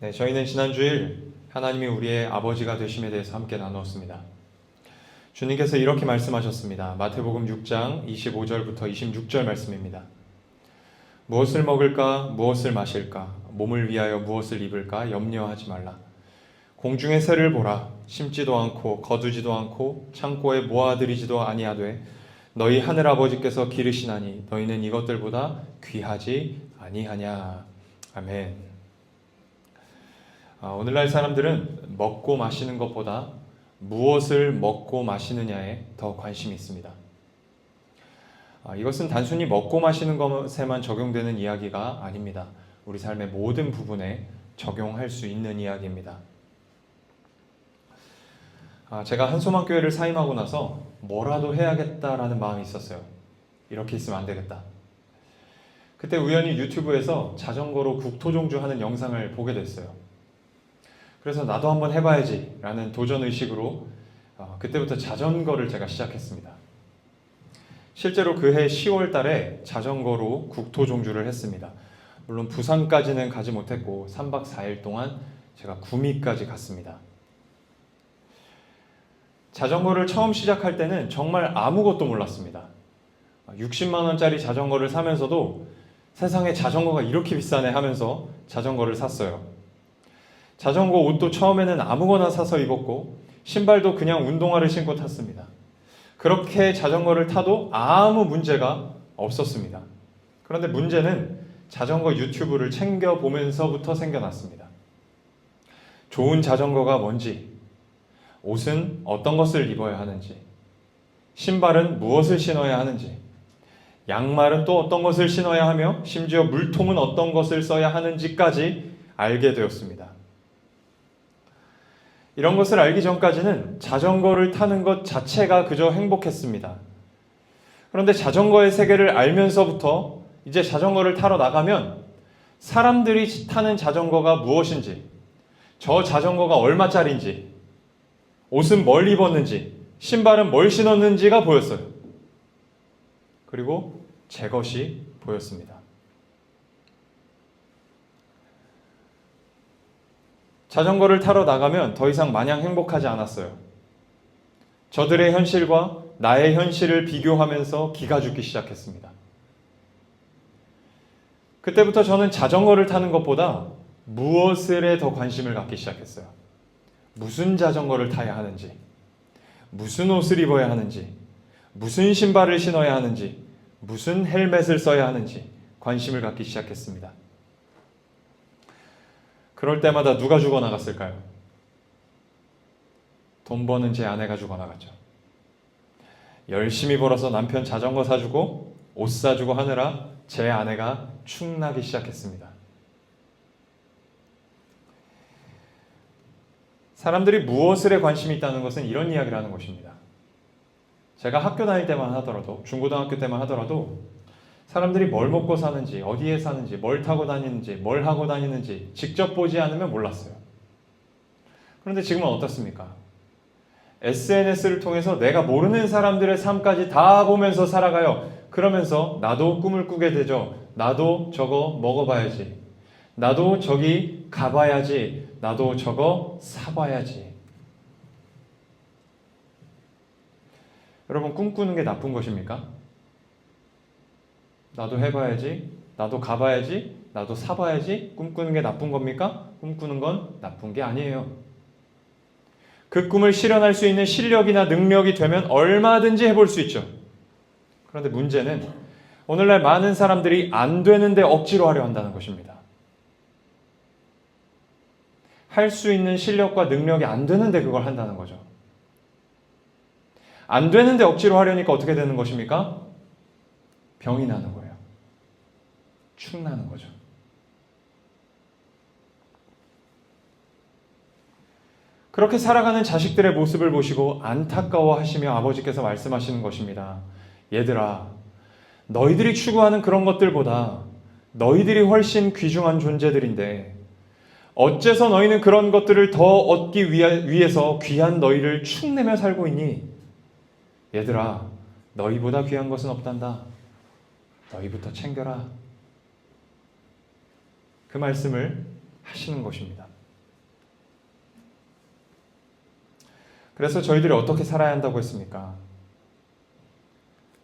네, 저희는 지난주일 하나님이 우리의 아버지가 되심에 대해서 함께 나누었습니다. 주님께서 이렇게 말씀하셨습니다. 마태복음 6장 25절부터 26절 말씀입니다. 무엇을 먹을까, 무엇을 마실까, 몸을 위하여 무엇을 입을까 염려하지 말라. 공중의 새를 보라. 심지도 않고 거두지도 않고 창고에 모아들이지도 아니하되 너희 하늘 아버지께서 기르시나니 너희는 이것들보다 귀하지 아니하냐. 아멘. 오늘날 사람들은 먹고 마시는 것보다 무엇을 먹고 마시느냐에 더 관심이 있습니다. 이것은 단순히 먹고 마시는 것에만 적용되는 이야기가 아닙니다. 우리 삶의 모든 부분에 적용할 수 있는 이야기입니다. 제가 한소망교회를 사임하고 나서 뭐라도 해야겠다라는 마음이 있었어요. 이렇게 있으면 안 되겠다. 그때 우연히 유튜브에서 자전거로 국토종주 하는 영상을 보게 됐어요. 그래서 나도 한번 해봐야지 라는 도전의식으로 그때부터 자전거를 제가 시작했습니다. 실제로 그해 10월 달에 자전거로 국토종주를 했습니다. 물론 부산까지는 가지 못했고 3박 4일 동안 제가 구미까지 갔습니다. 자전거를 처음 시작할 때는 정말 아무것도 몰랐습니다. 60만 원짜리 자전거를 사면서도 세상에 자전거가 이렇게 비싸네 하면서 자전거를 샀어요. 자전거 옷도 처음에는 아무거나 사서 입었고 신발도 그냥 운동화를 신고 탔습니다. 그렇게 자전거를 타도 아무 문제가 없었습니다. 그런데 문제는 자전거 유튜브를 챙겨보면서부터 생겨났습니다. 좋은 자전거가 뭔지, 옷은 어떤 것을 입어야 하는지, 신발은 무엇을 신어야 하는지, 양말은 또 어떤 것을 신어야 하며 심지어 물통은 어떤 것을 써야 하는지까지 알게 되었습니다. 이런 것을 알기 전까지는 자전거를 타는 것 자체가 그저 행복했습니다. 그런데 자전거의 세계를 알면서부터 이제 자전거를 타러 나가면 사람들이 타는 자전거가 무엇인지, 저 자전거가 얼마짜리인지, 옷은 뭘 입었는지, 신발은 뭘 신었는지가 보였어요. 그리고 제 것이 보였습니다. 자전거를 타러 나가면 더 이상 마냥 행복하지 않았어요. 저들의 현실과 나의 현실을 비교하면서 기가 죽기 시작했습니다. 그때부터 저는 자전거를 타는 것보다 무엇에 더 관심을 갖기 시작했어요. 무슨 자전거를 타야 하는지, 무슨 옷을 입어야 하는지, 무슨 신발을 신어야 하는지, 무슨 헬멧을 써야 하는지 관심을 갖기 시작했습니다. 그럴 때마다 누가 죽어나갔을까요? 돈 버는 제 아내가 죽어나갔죠. 열심히 벌어서 남편 자전거 사주고 옷 사주고 하느라 제 아내가 축나기 시작했습니다. 사람들이 무엇에 관심이 있다는 것은 이런 이야기를 하는 것입니다. 제가 학교 다닐 때만 하더라도, 중고등학교 때만 하더라도 사람들이 뭘 먹고 사는지, 어디에 사는지, 뭘 타고 다니는지, 뭘 하고 다니는지 직접 보지 않으면 몰랐어요. 그런데 지금은 어떻습니까? SNS를 통해서 내가 모르는 사람들의 삶까지 다 보면서 살아가요. 그러면서 나도 꿈을 꾸게 되죠. 나도 저거 먹어봐야지. 나도 저기 가봐야지. 나도 저거 사봐야지. 여러분, 꿈꾸는 게 나쁜 것입니까? 나도 해봐야지, 나도 가봐야지, 나도 사봐야지, 꿈꾸는 게 나쁜 겁니까? 꿈꾸는 건 나쁜 게 아니에요. 그 꿈을 실현할 수 있는 실력이나 능력이 되면 얼마든지 해볼 수 있죠. 그런데 문제는 오늘날 많은 사람들이 안 되는데 억지로 하려 한다는 것입니다. 할 수 있는 실력과 능력이 안 되는데 그걸 한다는 거죠. 안 되는데 억지로 하려니까 어떻게 되는 것입니까? 병이 나는 거예요. 축 나는 거죠. 그렇게 살아가는 자식들의 모습을 보시고 안타까워하시며 아버지께서 말씀하시는 것입니다. 얘들아, 너희들이 추구하는 그런 것들보다 너희들이 훨씬 귀중한 존재들인데 어째서 너희는 그런 것들을 더 얻기 위해서 귀한 너희를 축내며 살고 있니? 얘들아, 너희보다 귀한 것은 없단다. 너희부터 챙겨라. 그 말씀을 하시는 것입니다. 그래서 저희들이 어떻게 살아야 한다고 했습니까?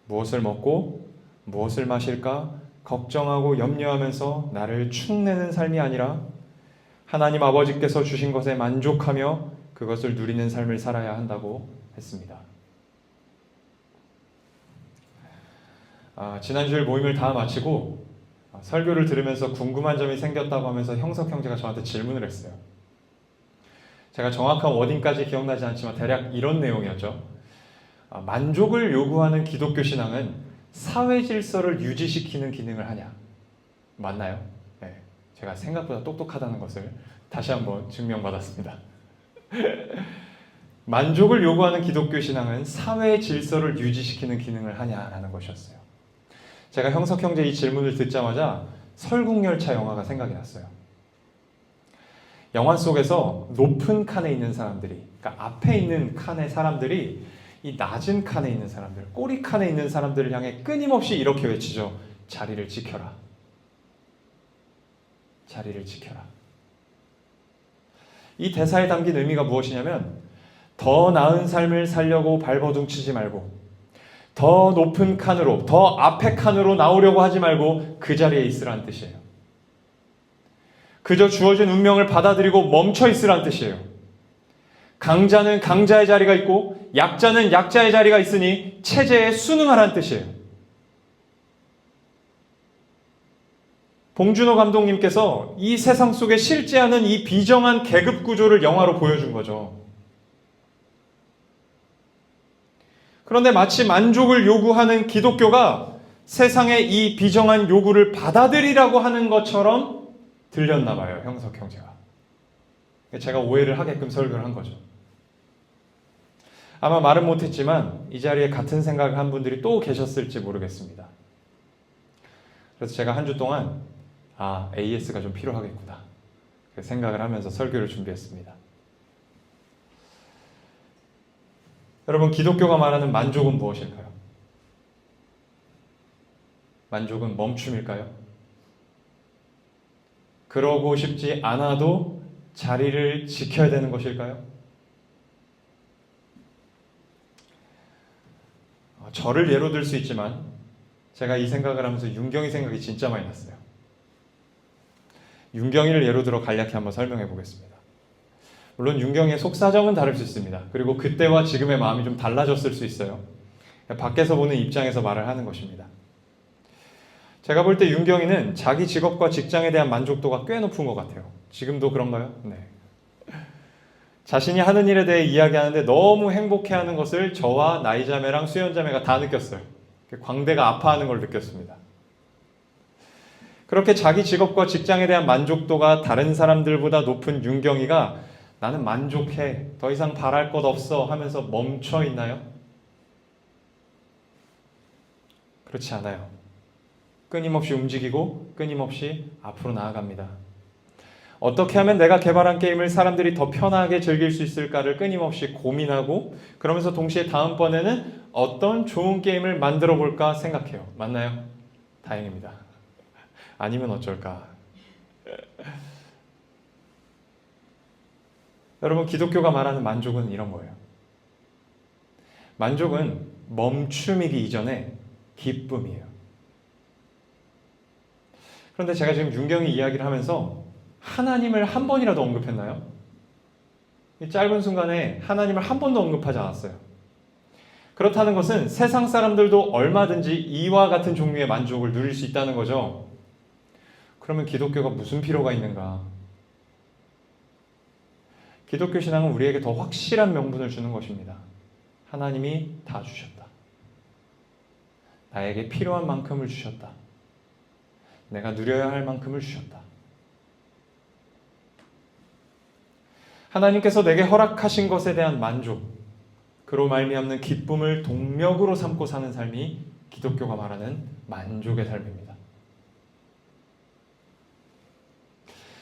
무엇을 먹고 무엇을 마실까 걱정하고 염려하면서 나를 축내는 삶이 아니라 하나님 아버지께서 주신 것에 만족하며 그것을 누리는 삶을 살아야 한다고 했습니다. 지난주일 모임을 다 마치고 설교를 들으면서 궁금한 점이 생겼다고 하면서 형석 형제가 저한테 질문을 했어요. 제가 정확한 워딩까지 기억나지 않지만 대략 이런 내용이었죠. 만족을 요구하는 기독교 신앙은 사회 질서를 유지시키는 기능을 하냐? 맞나요? 네, 제가 생각보다 똑똑하다는 것을 다시 한번 증명받았습니다. 만족을 요구하는 기독교 신앙은 사회 질서를 유지시키는 기능을 하냐라는 것이었어요. 제가 형석 형제 이 질문을 듣자마자 설국열차 영화가 생각이 났어요. 영화 속에서 높은 칸에 있는 사람들이, 그러니까 앞에 있는 칸의 사람들이 이 낮은 칸에 있는 사람들, 꼬리 칸에 있는 사람들을 향해 끊임없이 이렇게 외치죠. 자리를 지켜라. 자리를 지켜라. 이 대사에 담긴 의미가 무엇이냐면 더 나은 삶을 살려고 발버둥치지 말고 더 높은 칸으로, 더 앞에 칸으로 나오려고 하지 말고 그 자리에 있으라는 뜻이에요. 그저 주어진 운명을 받아들이고 멈춰 있으라는 뜻이에요. 강자는 강자의 자리가 있고 약자는 약자의 자리가 있으니 체제에 순응하라는 뜻이에요. 봉준호 감독님께서 이 세상 속에 실제하는 이 비정한 계급 구조를 영화로 보여준 거죠. 그런데 마치 만족을 요구하는 기독교가 세상의 이 비정한 요구를 받아들이라고 하는 것처럼 들렸나 봐요. 형석 형제가. 제가 오해를 하게끔 설교를 한 거죠. 아마 말은 못했지만 이 자리에 같은 생각을 한 분들이 또 계셨을지 모르겠습니다. 그래서 제가 한 주 동안 AS가 좀 필요하겠구나 생각을 하면서 설교를 준비했습니다. 여러분, 기독교가 말하는 만족은 무엇일까요? 만족은 멈춤일까요? 그러고 싶지 않아도 자리를 지켜야 되는 것일까요? 저를 예로 들 수 있지만 제가 이 생각을 하면서 윤경이 생각이 진짜 많이 났어요. 윤경이를 예로 들어 간략히 한번 설명해 보겠습니다. 물론 윤경의 속사정은 다를 수 있습니다. 그리고 그때와 지금의 마음이 좀 달라졌을 수 있어요. 밖에서 보는 입장에서 말을 하는 것입니다. 제가 볼 때 윤경이는 자기 직업과 직장에 대한 만족도가 꽤 높은 것 같아요. 지금도 그런가요? 네. 자신이 하는 일에 대해 이야기하는데 너무 행복해하는 것을 저와 나이자매랑 수연자매가 다 느꼈어요. 광대가 아파하는 걸 느꼈습니다. 그렇게 자기 직업과 직장에 대한 만족도가 다른 사람들보다 높은 윤경이가 나는 만족해, 더 이상 바랄 것 없어 하면서 멈춰 있나요? 그렇지 않아요. 끊임없이 움직이고 끊임없이 앞으로 나아갑니다. 어떻게 하면 내가 개발한 게임을 사람들이 더 편하게 즐길 수 있을까를 끊임없이 고민하고 그러면서 동시에 다음번에는 어떤 좋은 게임을 만들어 볼까 생각해요. 맞나요? 다행입니다. 아니면 어쩔까? 여러분, 기독교가 말하는 만족은 이런 거예요. 만족은 멈춤이기 이전에 기쁨이에요. 그런데 제가 지금 윤경이 이야기를 하면서 하나님을 한 번이라도 언급했나요? 이 짧은 순간에 하나님을 한 번도 언급하지 않았어요. 그렇다는 것은 세상 사람들도 얼마든지 이와 같은 종류의 만족을 누릴 수 있다는 거죠. 그러면 기독교가 무슨 필요가 있는가? 기독교 신앙은 우리에게 더 확실한 명분을 주는 것입니다. 하나님이 다 주셨다. 나에게 필요한 만큼을 주셨다. 내가 누려야 할 만큼을 주셨다. 하나님께서 내게 허락하신 것에 대한 만족, 그로 말미암는 기쁨을 동력으로 삼고 사는 삶이 기독교가 말하는 만족의 삶입니다.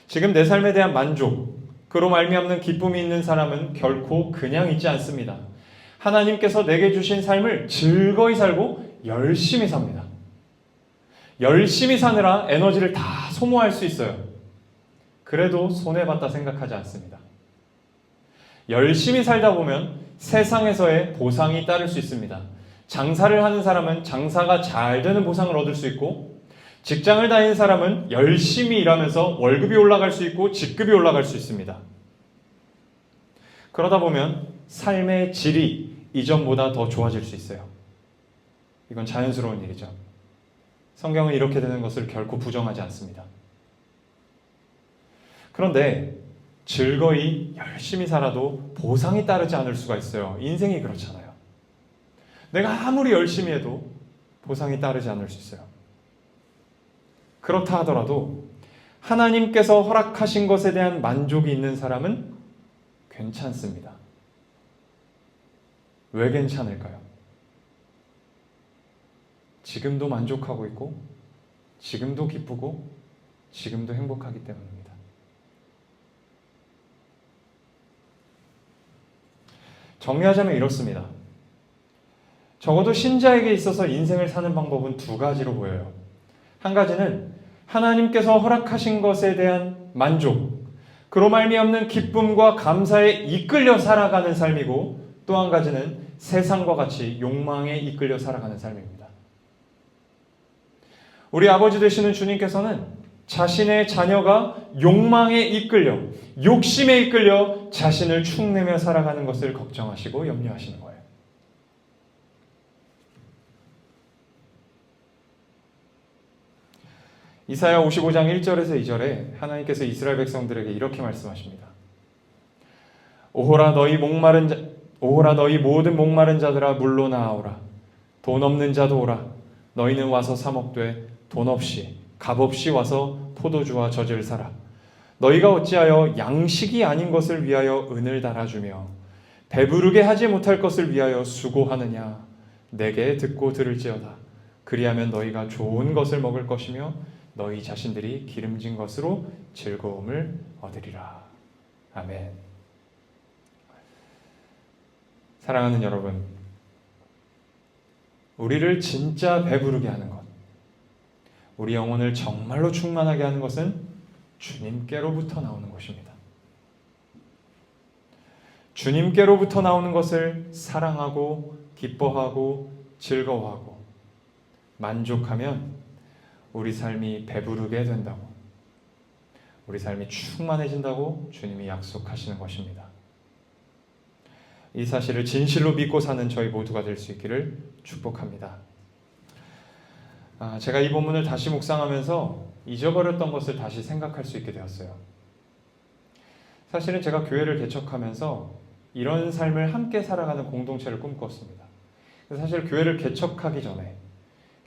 지금 내 삶에 대한 만족, 그로 말미암는 기쁨이 있는 사람은 결코 그냥 있지 않습니다. 하나님께서 내게 주신 삶을 즐거이 살고 열심히 삽니다. 열심히 사느라 에너지를 다 소모할 수 있어요. 그래도 손해봤다 생각하지 않습니다. 열심히 살다 보면 세상에서의 보상이 따를 수 있습니다. 장사를 하는 사람은 장사가 잘 되는 보상을 얻을 수 있고, 직장을 다니는 사람은 열심히 일하면서 월급이 올라갈 수 있고 직급이 올라갈 수 있습니다. 그러다 보면 삶의 질이 이전보다 더 좋아질 수 있어요. 이건 자연스러운 일이죠. 성경은 이렇게 되는 것을 결코 부정하지 않습니다. 그런데 즐거이 열심히 살아도 보상이 따르지 않을 수가 있어요. 인생이 그렇잖아요. 내가 아무리 열심히 해도 보상이 따르지 않을 수 있어요. 그렇다 하더라도 하나님께서 허락하신 것에 대한 만족이 있는 사람은 괜찮습니다. 왜 괜찮을까요? 지금도 만족하고 있고, 지금도 기쁘고, 지금도 행복하기 때문입니다. 정리하자면 이렇습니다. 적어도 신자에게 있어서 인생을 사는 방법은 두 가지로 보여요. 한 가지는 하나님께서 허락하신 것에 대한 만족, 그로 말미암는 기쁨과 감사에 이끌려 살아가는 삶이고, 또 한 가지는 세상과 같이 욕망에 이끌려 살아가는 삶입니다. 우리 아버지 되시는 주님께서는 자신의 자녀가 욕망에 이끌려, 욕심에 이끌려 자신을 축내며 살아가는 것을 걱정하시고 염려하시는 거예요. 이사야 55장 1절에서 2절에 하나님께서 이스라엘 백성들에게 이렇게 말씀하십니다. 오호라 너희 모든 목마른 자들아 물로 나아오라. 돈 없는 자도 오라. 너희는 와서 사 먹되 돈 없이 값 없이 와서 포도주와 젖을 사라. 너희가 어찌하여 양식이 아닌 것을 위하여 은을 달아주며 배부르게 하지 못할 것을 위하여 수고하느냐. 내게 듣고 들을지어다. 그리하면 너희가 좋은 것을 먹을 것이며 너희 자신들이 기름진 것으로 즐거움을 얻으리라. 아멘. 사랑하는 여러분, 우리를 진짜 배부르게 하는 것, 우리 영혼을 정말로 충만하게 하는 것은 주님께로부터 나오는 것입니다. 주님께로부터 나오는 것을 사랑하고 기뻐하고 즐거워하고 만족하면 우리 삶이 배부르게 된다고, 우리 삶이 충만해진다고 주님이 약속하시는 것입니다. 이 사실을 진실로 믿고 사는 저희 모두가 될 수 있기를 축복합니다. 제가 이 본문을 다시 묵상하면서 잊어버렸던 것을 다시 생각할 수 있게 되었어요. 사실은 제가 교회를 개척하면서 이런 삶을 함께 살아가는 공동체를 꿈꿨습니다. 사실 교회를 개척하기 전에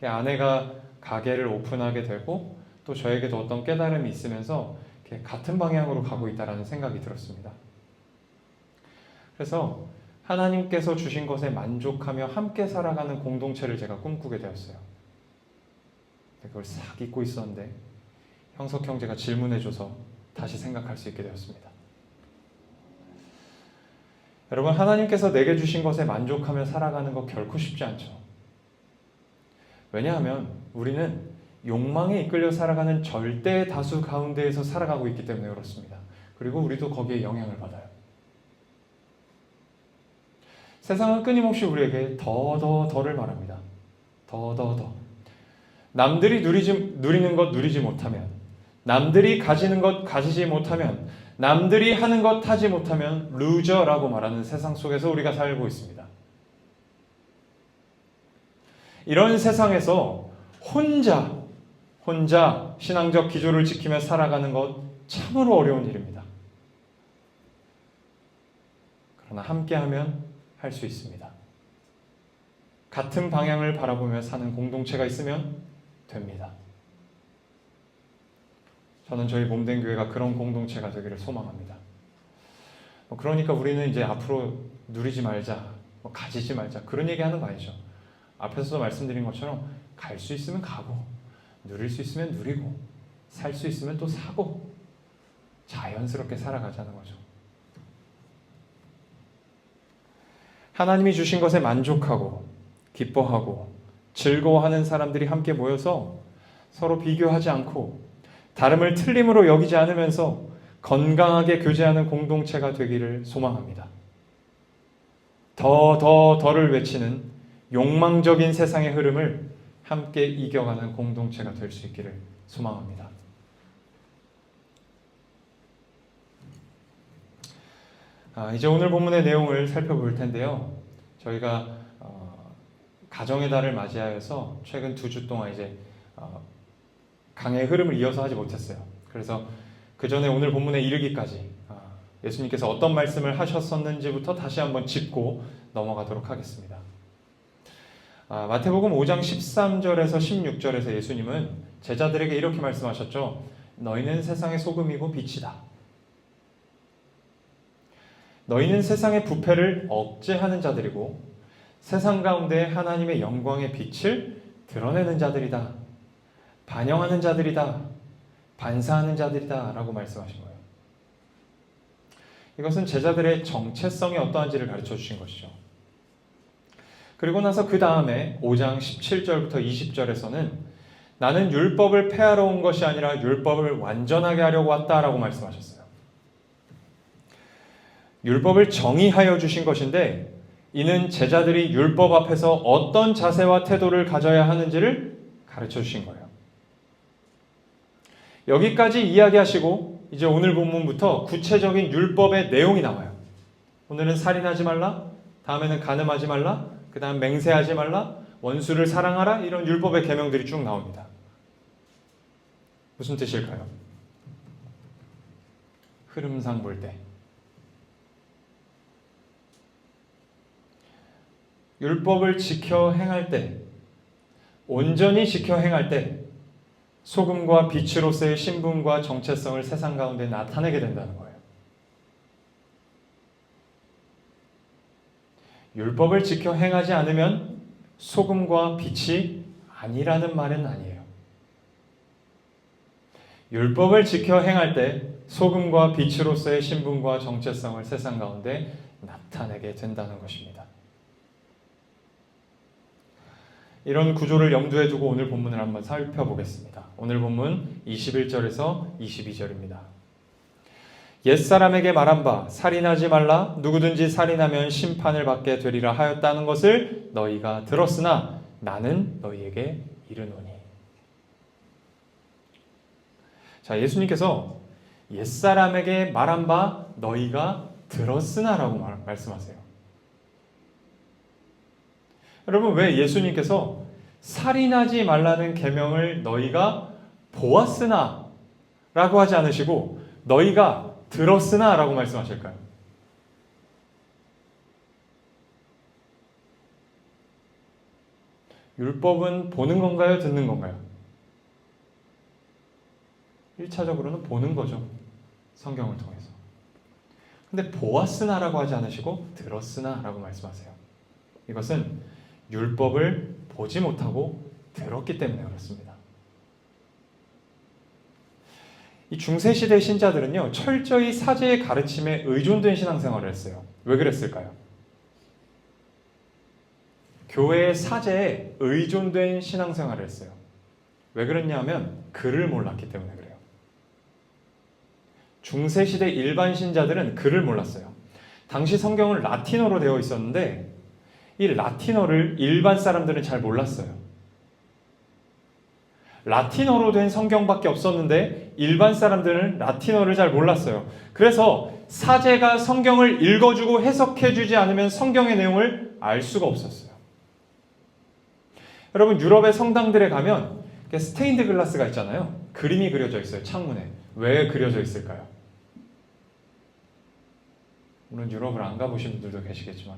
아내가 가게를 오픈하게 되고 또 저에게도 어떤 깨달음이 있으면서 같은 방향으로 가고 있다는 생각이 들었습니다. 그래서 하나님께서 주신 것에 만족하며 함께 살아가는 공동체를 제가 꿈꾸게 되었어요. 그걸 싹 잊고 있었는데 형석 형제가 질문해줘서 다시 생각할 수 있게 되었습니다. 여러분, 하나님께서 내게 주신 것에 만족하며 살아가는 것 결코 쉽지 않죠. 왜냐하면 우리는 욕망에 이끌려 살아가는 절대 다수 가운데에서 살아가고 있기 때문에 그렇습니다. 그리고 우리도 거기에 영향을 받아요. 세상은 끊임없이 우리에게 더를 말합니다. 더. 남들이 누리는 것 누리지 못하면, 남들이 가지는 것 가지지 못하면, 남들이 하는 것 하지 못하면 루저라고 말하는 세상 속에서 우리가 살고 있습니다. 이런 세상에서 혼자 신앙적 기조를 지키며 살아가는 것 참으로 어려운 일입니다. 그러나 함께하면 할 수 있습니다. 같은 방향을 바라보며 사는 공동체가 있으면 됩니다. 저는 저희 몸된 교회가 그런 공동체가 되기를 소망합니다. 그러니까 우리는 이제 앞으로 누리지 말자, 가지지 말자 그런 얘기하는 거 아니죠. 앞에서도 말씀드린 것처럼 갈 수 있으면 가고, 누릴 수 있으면 누리고, 살 수 있으면 또 사고, 자연스럽게 살아가자는 거죠. 하나님이 주신 것에 만족하고 기뻐하고 즐거워하는 사람들이 함께 모여서 서로 비교하지 않고 다름을 틀림으로 여기지 않으면서 건강하게 교제하는 공동체가 되기를 소망합니다. 더를 외치는 욕망적인 세상의 흐름을 함께 이겨가는 공동체가 될 수 있기를 소망합니다. 이제 오늘 본문의 내용을 살펴볼 텐데요. 저희가 가정의 달을 맞이하여서 최근 2주 동안 이제 강의 흐름을 이어서 하지 못했어요. 그래서 그 전에 오늘 본문에 이르기까지 예수님께서 어떤 말씀을 하셨었는지부터 다시 한번 짚고 넘어가도록 하겠습니다. 마태복음 5장 13절에서 16절에서 예수님은 제자들에게 이렇게 말씀하셨죠. 너희는 세상의 소금이고 빛이다. 너희는 세상의 부패를 억제하는 자들이고 세상 가운데 하나님의 영광의 빛을 드러내는 자들이다. 반영하는 자들이다. 반사하는 자들이다. 라고 말씀하신 거예요. 이것은 제자들의 정체성이 어떠한지를 가르쳐 주신 것이죠. 그리고 나서 그 다음에 5장 17절부터 20절에서는 나는 율법을 폐하러 온 것이 아니라 율법을 완전하게 하려고 왔다라고 말씀하셨어요. 율법을 정의하여 주신 것인데 이는 제자들이 율법 앞에서 어떤 자세와 태도를 가져야 하는지를 가르쳐 주신 거예요. 여기까지 이야기하시고 이제 오늘 본문부터 구체적인 율법의 내용이 나와요. 오늘은 살인하지 말라, 다음에는 간음하지 말라, 그 다음 맹세하지 말라, 원수를 사랑하라, 이런 율법의 계명들이 쭉 나옵니다. 무슨 뜻일까요? 흐름상 볼 때 율법을 지켜 행할 때, 온전히 지켜 행할 때 소금과 빛으로서의 신분과 정체성을 세상 가운데 나타내게 된다는 거예요. 율법을 지켜 행하지 않으면 소금과 빛이 아니라는 말은 아니에요. 율법을 지켜 행할 때 소금과 빛으로서의 신분과 정체성을 세상 가운데 나타내게 된다는 것입니다. 이런 구조를 염두에 두고 오늘 본문을 한번 살펴보겠습니다. 오늘 본문 21절에서 22절입니다. 옛사람에게 말한 바 살인하지 말라 누구든지 살인하면 심판을 받게 되리라 하였다는 것을 너희가 들었으나 나는 너희에게 이르노니. 자, 예수님께서 옛사람에게 말한 바 너희가 들었으나 라고 말씀하세요. 여러분, 왜 예수님께서 살인하지 말라는 계명을 너희가 보았으나 라고 하지 않으시고 너희가 들었으나 라고 말씀하실까요? 율법은 보는 건가요? 듣는 건가요? 1차적으로는 보는 거죠. 성경을 통해서. 근데 보았으나 라고 하지 않으시고 들었으나 라고 말씀하세요. 이것은 율법을 보지 못하고 들었기 때문에 그렇습니다. 이 중세시대 신자들은요, 철저히 사제의 가르침에 의존된 신앙생활을 했어요. 왜 그랬을까요? 교회의 사제에 의존된 신앙생활을 했어요. 왜 그랬냐면 글을 몰랐기 때문에 그래요. 중세시대 일반 신자들은 글을 몰랐어요. 당시 성경은 라틴어로 되어 있었는데 이 라틴어를 일반 사람들은 잘 몰랐어요. 라틴어로 된 성경밖에 없었는데 일반 사람들은 라틴어를 잘 몰랐어요. 그래서 사제가 성경을 읽어주고 해석해주지 않으면 성경의 내용을 알 수가 없었어요. 여러분, 유럽의 성당들에 가면 스테인드 글라스가 있잖아요. 그림이 그려져 있어요. 창문에. 왜 그려져 있을까요? 물론 유럽을 안 가보신 분들도 계시겠지만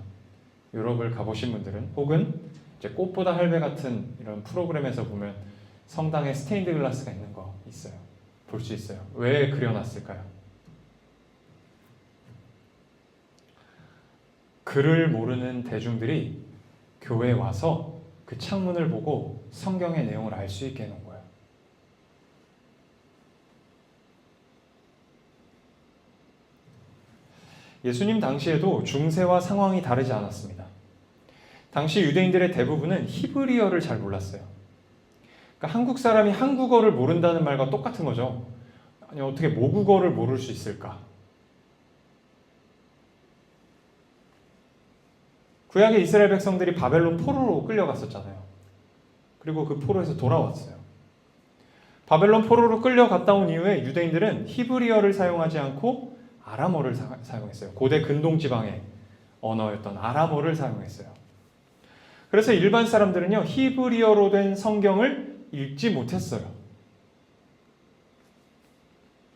유럽을 가보신 분들은 혹은 이제 꽃보다 할배 같은 이런 프로그램에서 보면 성당에 스테인드 글라스가 있는 거 있어요. 볼 수 있어요. 왜 그려놨을까요? 글을 모르는 대중들이 교회에 와서 그 창문을 보고 성경의 내용을 알 수 있게 해놓은 거예요. 예수님 당시에도 중세와 상황이 다르지 않았습니다. 당시 유대인들의 대부분은 히브리어를 잘 몰랐어요. 그러니까 한국 사람이 한국어를 모른다는 말과 똑같은 거죠. 아니, 어떻게 모국어를 모를 수 있을까? 구약의 이스라엘 백성들이 바벨론 포로로 끌려갔었잖아요. 그리고 그 포로에서 돌아왔어요. 바벨론 포로로 끌려갔다 온 이후에 유대인들은 히브리어를 사용하지 않고 아람어를 사용했어요. 고대 근동지방의 언어였던 아람어를 사용했어요. 그래서 일반 사람들은요, 히브리어로 된 성경을 읽지 못했어요.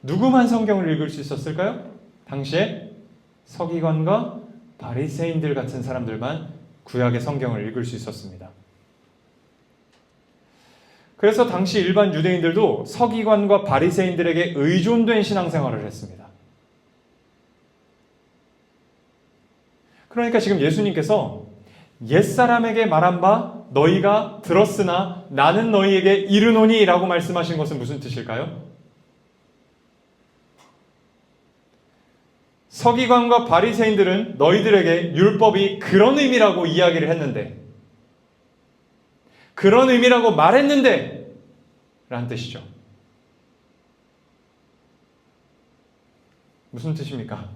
누구만 성경을 읽을 수 있었을까요? 당시에 서기관과 바리새인들 같은 사람들만 구약의 성경을 읽을 수 있었습니다. 그래서 당시 일반 유대인들도 서기관과 바리새인들에게 의존된 신앙생활을 했습니다. 그러니까 지금 예수님께서 옛사람에게 말한 바 너희가 들었으나 나는 너희에게 이르노니 라고 말씀하신 것은 무슨 뜻일까요? 서기관과 바리새인들은 너희들에게 율법이 그런 의미라고 이야기를 했는데, 그런 의미라고 말했는데 라는 뜻이죠. 무슨 뜻입니까?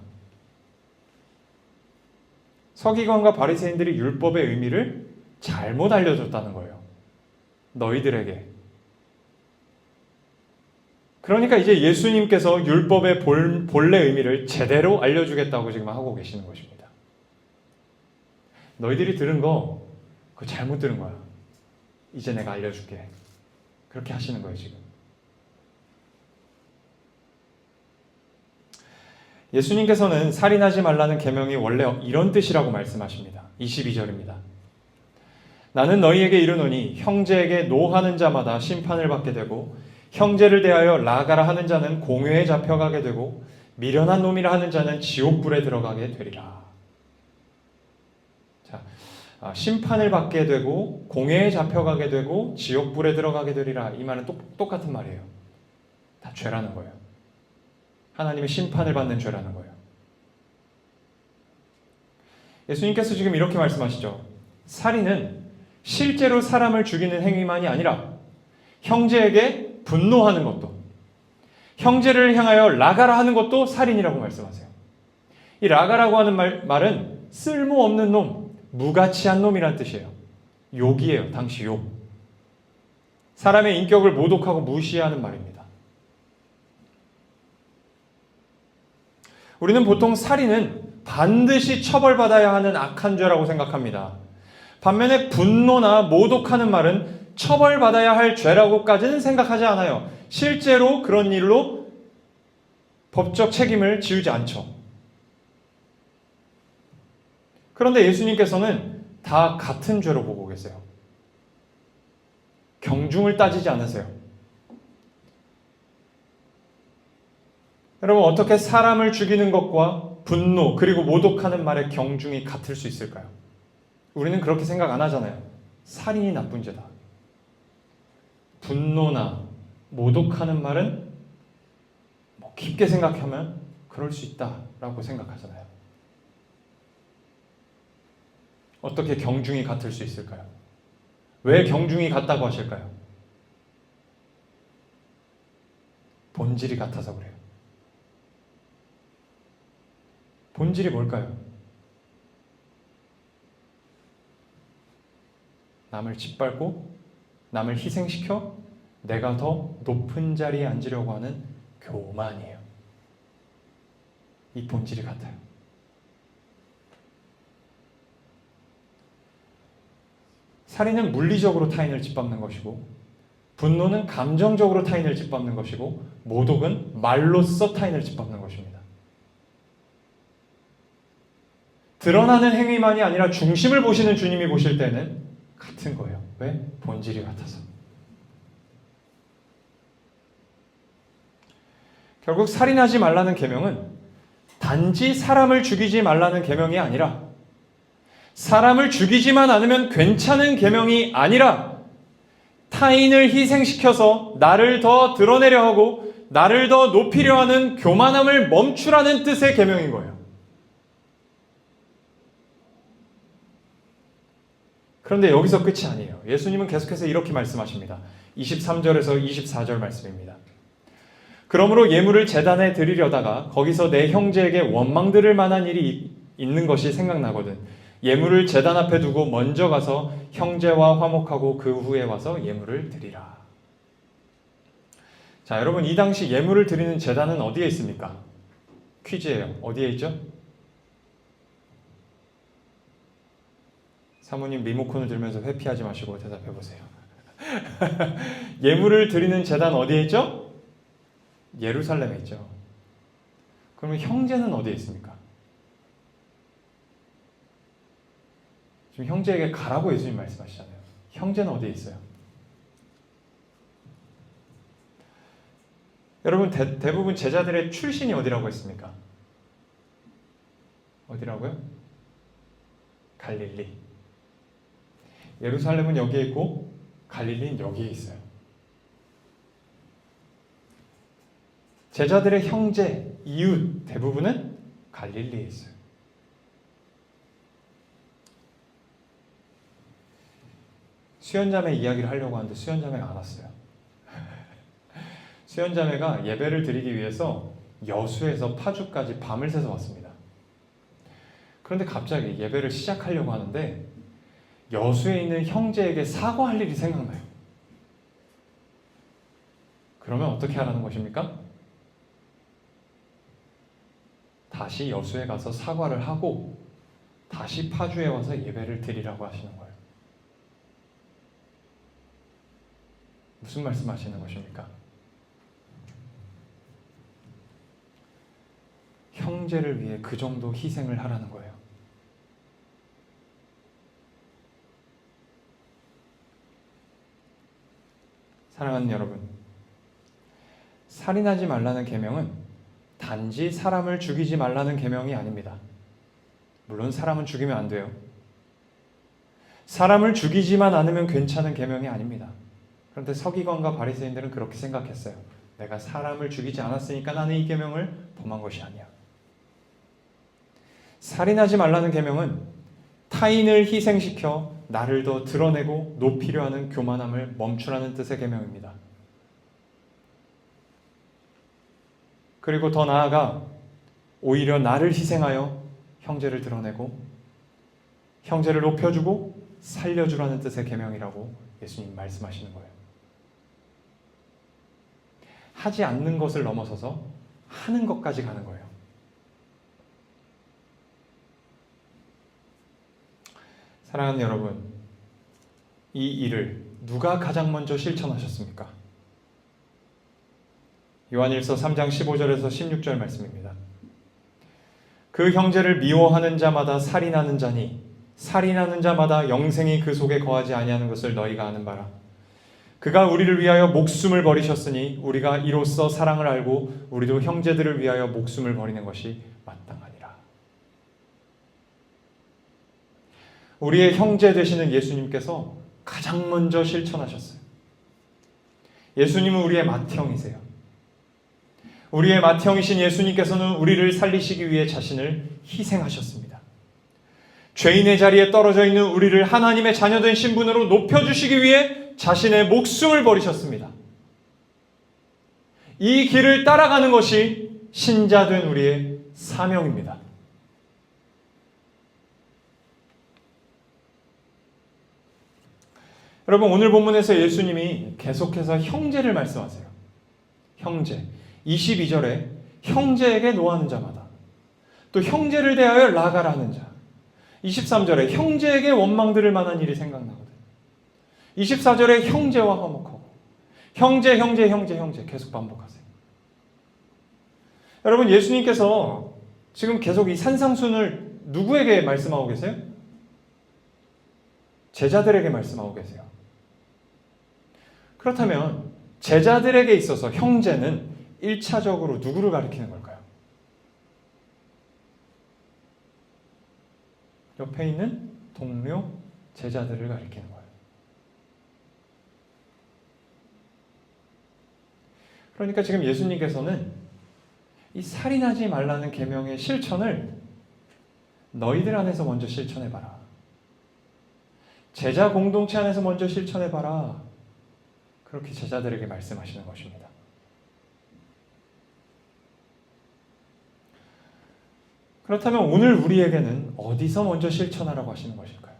서기관과 바리새인들이 율법의 의미를 잘못 알려줬다는 거예요. 너희들에게. 그러니까 이제 예수님께서 율법의 본래 의미를 제대로 알려주겠다고 지금 하고 계시는 것입니다. 너희들이 들은 거 그거 잘못 들은 거야. 이제 내가 알려줄게. 그렇게 하시는 거예요, 지금. 예수님께서는 살인하지 말라는 계명이 원래 이런 뜻이라고 말씀하십니다. 22절입니다. 나는 너희에게 이르노니 형제에게 노하는 자마다 심판을 받게 되고 형제를 대하여 라가라 하는 자는 공회에 잡혀가게 되고 미련한 놈이라 하는 자는 지옥불에 들어가게 되리라. 자, 심판을 받게 되고 공회에 잡혀가게 되고 지옥불에 들어가게 되리라. 이 말은 똑같은 말이에요. 다 죄라는 거예요. 하나님의 심판을 받는 죄라는 거예요. 예수님께서 지금 이렇게 말씀하시죠. 살인은 실제로 사람을 죽이는 행위만이 아니라 형제에게 분노하는 것도, 형제를 향하여 라가라 하는 것도 살인이라고 말씀하세요. 이 라가라고 하는 말은 쓸모없는 놈, 무가치한 놈이란 뜻이에요. 욕이에요. 당시 욕. 사람의 인격을 모독하고 무시하는 말입니다. 우리는 보통 살인은 반드시 처벌받아야 하는 악한 죄라고 생각합니다. 반면에 분노나 모독하는 말은 처벌받아야 할 죄라고까지는 생각하지 않아요. 실제로 그런 일로 법적 책임을 지우지 않죠. 그런데 예수님께서는 다 같은 죄로 보고 계세요. 경중을 따지지 않으세요. 여러분, 어떻게 사람을 죽이는 것과 분노 그리고 모독하는 말의 경중이 같을 수 있을까요? 우리는 그렇게 생각 안 하잖아요. 살인이 나쁜 죄다. 분노나 모독하는 말은 깊게 생각하면 그럴 수 있다라고 생각하잖아요. 어떻게 경중이 같을 수 있을까요? 왜 경중이 같다고 하실까요? 본질이 같아서 그래요. 본질이 뭘까요? 남을 짓밟고 남을 희생시켜 내가 더 높은 자리에 앉으려고 하는 교만이에요. 이 본질이 같아요. 살인은 물리적으로 타인을 짓밟는 것이고, 분노는 감정적으로 타인을 짓밟는 것이고, 모독은 말로써 타인을 짓밟는 것입니다. 드러나는 행위만이 아니라 중심을 보시는 주님이 보실 때는 같은 거예요. 왜? 본질이 같아서. 결국 살인하지 말라는 계명은 단지 사람을 죽이지 말라는 계명이 아니라, 사람을 죽이지만 않으면 괜찮은 계명이 아니라, 타인을 희생시켜서 나를 더 드러내려 하고 나를 더 높이려 하는 교만함을 멈추라는 뜻의 계명인 거예요. 그런데 여기서 끝이 아니에요. 예수님은 계속해서 이렇게 말씀하십니다. 23절에서 24절 말씀입니다. 그러므로 예물을 제단에 드리려다가 거기서 내 형제에게 원망 들을 만한 일이 있는 것이 생각나거든 예물을 제단 앞에 두고 먼저 가서 형제와 화목하고 그 후에 와서 예물을 드리라. 자, 여러분, 이 당시 예물을 드리는 제단은 어디에 있습니까? 퀴즈예요. 어디에 있죠? 사모님 리모컨을 들면서 회피하지 마시고 대답해 보세요. 예물을 드리는 제단 어디에 있죠? 예루살렘에 있죠. 그러면 형제는 어디에 있습니까? 지금 형제에게 가라고 예수님 말씀하시잖아요. 형제는 어디에 있어요? 여러분, 대부분 제자들의 출신이 어디라고 했습니까? 어디라고요? 갈릴리. 예루살렘은 여기에 있고 갈릴리는 여기에 있어요. 제자들의 형제, 이웃 대부분은 갈릴리에 있어요. 수연자매 이야기를 하려고 하는데 수연자매가 안 왔어요. 수연자매가 예배를 드리기 위해서 여수에서 파주까지 밤을 새서 왔습니다. 그런데 갑자기 예배를 시작하려고 하는데 여수에 있는 형제에게 사과할 일이 생각나요. 그러면 어떻게 하라는 것입니까? 다시 여수에 가서 사과를 하고 다시 파주에 와서 예배를 드리라고 하시는 거예요. 무슨 말씀하시는 것입니까? 형제를 위해 그 정도 희생을 하라는 거예요. 사랑하는 여러분, 살인하지 말라는 계명은 단지 사람을 죽이지 말라는 계명이 아닙니다. 물론 사람은 죽이면 안 돼요. 사람을 죽이지만 않으면 괜찮은 계명이 아닙니다. 그런데 서기관과 바리새인들은 그렇게 생각했어요. 내가 사람을 죽이지 않았으니까 나는 이 계명을 범한 것이 아니야. 살인하지 말라는 계명은 타인을 희생시켜 나를 더 드러내고 높이려 하는 교만함을 멈추라는 뜻의 계명입니다. 그리고 더 나아가 오히려 나를 희생하여 형제를 드러내고 형제를 높여주고 살려주라는 뜻의 계명이라고 예수님 말씀하시는 거예요. 하지 않는 것을 넘어서서 하는 것까지 가는 거예요. 사랑하는 여러분, 이 일을 누가 가장 먼저 실천하셨습니까? 요한일서 3장 15절에서 16절 말씀입니다. 그 형제를 미워하는 자마다 살인하는 자니 살인하는 자마다 영생이 그 속에 거하지 아니하는 것을 너희가 아는 바라. 그가 우리를 위하여 목숨을 버리셨으니 우리가 이로써 사랑을 알고 우리도 형제들을 위하여 목숨을 버리는 것이 마땅하니라. 우리의 형제 되시는 예수님께서 가장 먼저 실천하셨어요. 예수님은 우리의 맏형이세요. 우리의 맏형이신 예수님께서는 우리를 살리시기 위해 자신을 희생하셨습니다. 죄인의 자리에 떨어져 있는 우리를 하나님의 자녀된 신분으로 높여주시기 위해 자신의 목숨을 버리셨습니다. 이 길을 따라가는 것이 신자된 우리의 사명입니다. 여러분, 오늘 본문에서 예수님이 계속해서 형제를 말씀하세요. 형제. 22절에 형제에게 노하는 자마다, 또 형제를 대하여 라가라 하는 자. 23절에 형제에게 원망 들을 만한 일이 생각나거든요. 24절에 형제와 화목하고 형제 계속 반복하세요. 여러분, 예수님께서 지금 계속 이 산상순을 누구에게 말씀하고 계세요? 제자들에게 말씀하고 계세요. 그렇다면 제자들에게 있어서 형제는 1차적으로 누구를 가리키는 걸까요? 옆에 있는 동료 제자들을 가리키는 거예요. 그러니까 지금 예수님께서는 이 살인하지 말라는 계명의 실천을 너희들 안에서 먼저 실천해봐라. 제자 공동체 안에서 먼저 실천해봐라. 그렇게 제자들에게 말씀하시는 것입니다. 그렇다면 오늘 우리에게는 어디서 먼저 실천하라고 하시는 것일까요?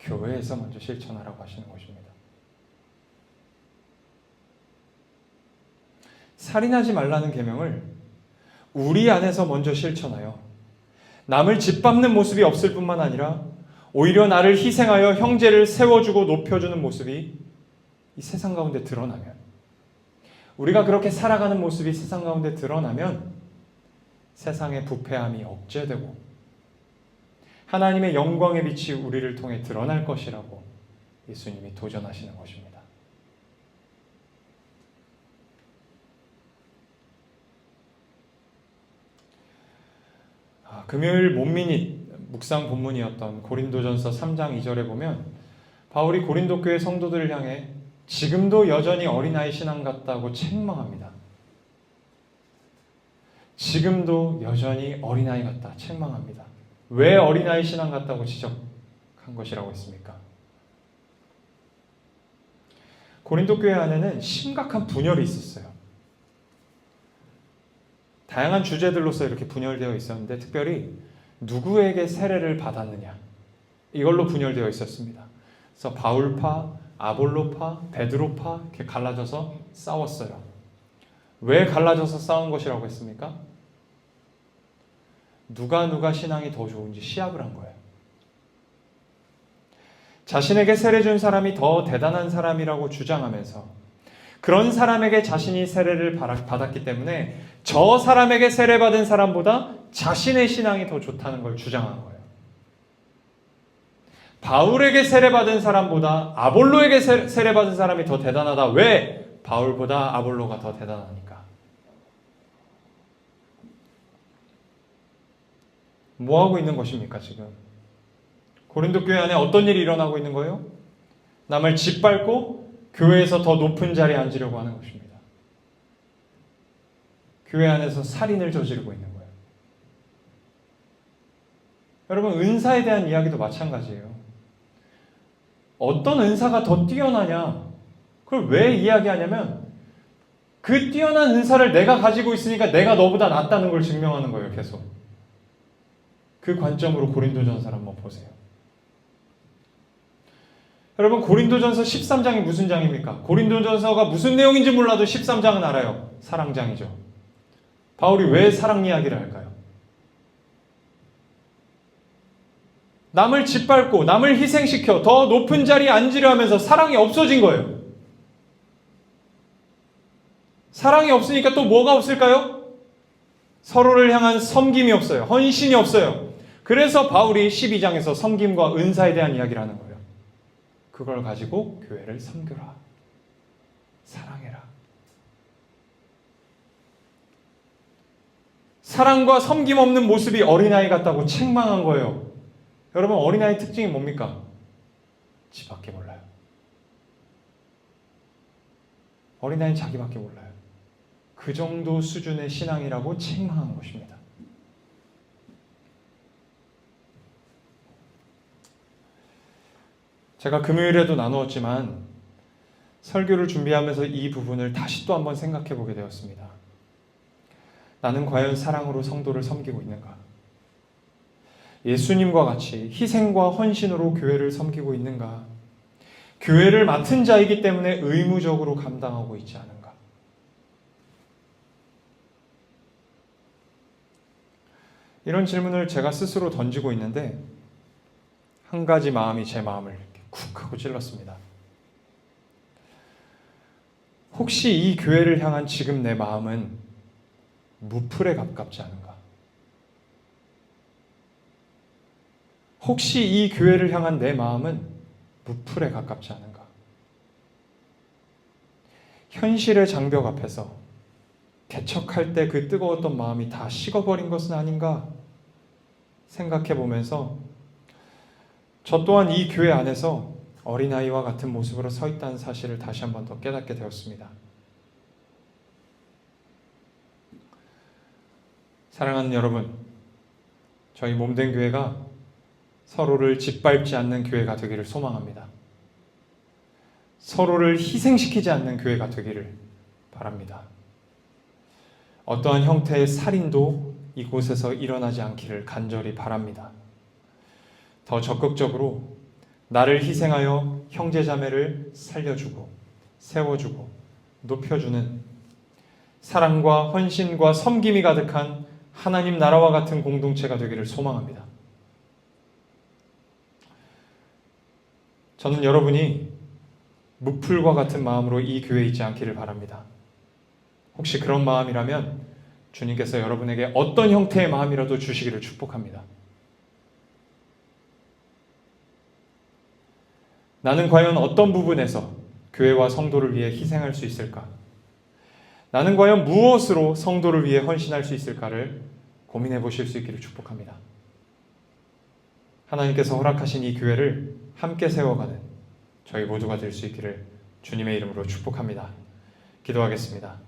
교회에서 먼저 실천하라고 하시는 것입니다. 살인하지 말라는 계명을 우리 안에서 먼저 실천하여 남을 짓밟는 모습이 없을 뿐만 아니라 오히려 나를 희생하여 형제를 세워주고 높여주는 모습이 이 세상 가운데 드러나면, 우리가 그렇게 살아가는 모습이 세상 가운데 드러나면 세상의 부패함이 억제되고 하나님의 영광의 빛이 우리를 통해 드러날 것이라고 예수님이 도전하시는 것입니다. 금요일 몸민이 묵상 본문이었던 고린도전서 3장 2절에 보면 바울이 고린도 교회 성도들을 향해 지금도 여전히 어린아이 신앙 같다고 책망합니다. 지금도 여전히 어린아이 같다 책망합니다. 왜 어린아이 신앙 같다고 지적한 것이라고 했습니까? 고린도 교회 안에는 심각한 분열이 있었어요. 다양한 주제들로서 이렇게 분열되어 있었는데 특별히 누구에게 세례를 받았느냐 이걸로 분열되어 있었습니다. 그래서 바울파, 아볼로파, 베드로파 이렇게 갈라져서 싸웠어요. 왜 갈라져서 싸운 것이라고 했습니까? 누가 신앙이 더 좋은지 시합을 한 거예요. 자신에게 세례 준 사람이 더 대단한 사람이라고 주장하면서 그런 사람에게 자신이 세례를 받았기 때문에 저 사람에게 세례 받은 사람보다 자신의 신앙이 더 좋다는 걸 주장한 거예요. 바울에게 세례 받은 사람보다 아볼로에게 세례 받은 사람이 더 대단하다. 왜? 바울보다 아볼로가 더 대단하니까. 뭐 하고 있는 것입니까 지금? 고린도 교회 안에 어떤 일이 일어나고 있는 거예요? 남을 짓밟고 교회에서 더 높은 자리에 앉으려고 하는 것입니다. 교회 안에서 살인을 저지르고 있는 거예요. 여러분, 은사에 대한 이야기도 마찬가지예요. 어떤 은사가 더 뛰어나냐? 그걸 왜 이야기하냐면 그 뛰어난 은사를 내가 가지고 있으니까 내가 너보다 낫다는 걸 증명하는 거예요. 계속. 그 관점으로 고린도전서를 한번 보세요. 여러분, 고린도전서 13장이 무슨 장입니까? 고린도전서가 무슨 내용인지 몰라도 13장은 알아요. 사랑장이죠. 바울이 왜 사랑 이야기를 할까요? 남을 짓밟고 남을 희생시켜 더 높은 자리에 앉으려 하면서 사랑이 없어진 거예요. 사랑이 없으니까 또 뭐가 없을까요? 서로를 향한 섬김이 없어요. 헌신이 없어요. 그래서 바울이 12장에서 섬김과 은사에 대한 이야기를 하는 거예요. 그걸 가지고 교회를 섬겨라. 사랑해라. 사랑과 섬김 없는 모습이 어린아이 같다고 책망한 거예요. 여러분, 어린아이 특징이 뭡니까? 지밖에 몰라요. 어린아이는 자기밖에 몰라요. 그 정도 수준의 신앙이라고 책망한 것입니다. 제가 금요일에도 나누었지만 설교를 준비하면서 이 부분을 다시 또 한번 생각해 보게 되었습니다. 나는 과연 사랑으로 성도를 섬기고 있는가? 예수님과 같이 희생과 헌신으로 교회를 섬기고 있는가? 교회를 맡은 자이기 때문에 의무적으로 감당하고 있지 않은가? 이런 질문을 제가 스스로 던지고 있는데 한 가지 마음이 제 마음을 이렇게 쿡 하고 찔렀습니다. 혹시 이 교회를 향한 지금 내 마음은 무풀에 가깝지 않은가? 혹시 이 교회를 향한 내 마음은 무풀에 가깝지 않은가? 현실의 장벽 앞에서 개척할 때 그 뜨거웠던 마음이 다 식어버린 것은 아닌가 생각해 보면서 저 또한 이 교회 안에서 어린아이와 같은 모습으로 서 있다는 사실을 다시 한 번 더 깨닫게 되었습니다. 사랑하는 여러분, 저희 몸된 교회가 서로를 짓밟지 않는 교회가 되기를 소망합니다. 서로를 희생시키지 않는 교회가 되기를 바랍니다. 어떠한 형태의 살인도 이곳에서 일어나지 않기를 간절히 바랍니다. 더 적극적으로 나를 희생하여 형제자매를 살려주고 세워주고 높여주는 사랑과 헌신과 섬김이 가득한 하나님 나라와 같은 공동체가 되기를 소망합니다. 저는 여러분이 무풀과 같은 마음으로 이 교회에 있지 않기를 바랍니다. 혹시 그런 마음이라면 주님께서 여러분에게 어떤 형태의 마음이라도 주시기를 축복합니다. 나는 과연 어떤 부분에서 교회와 성도를 위해 희생할 수 있을까? 나는 과연 무엇으로 성도를 위해 헌신할 수 있을까를 고민해 보실 수 있기를 축복합니다. 하나님께서 허락하신 이 교회를 함께 세워가는 저희 모두가 될 수 있기를 주님의 이름으로 축복합니다. 기도하겠습니다.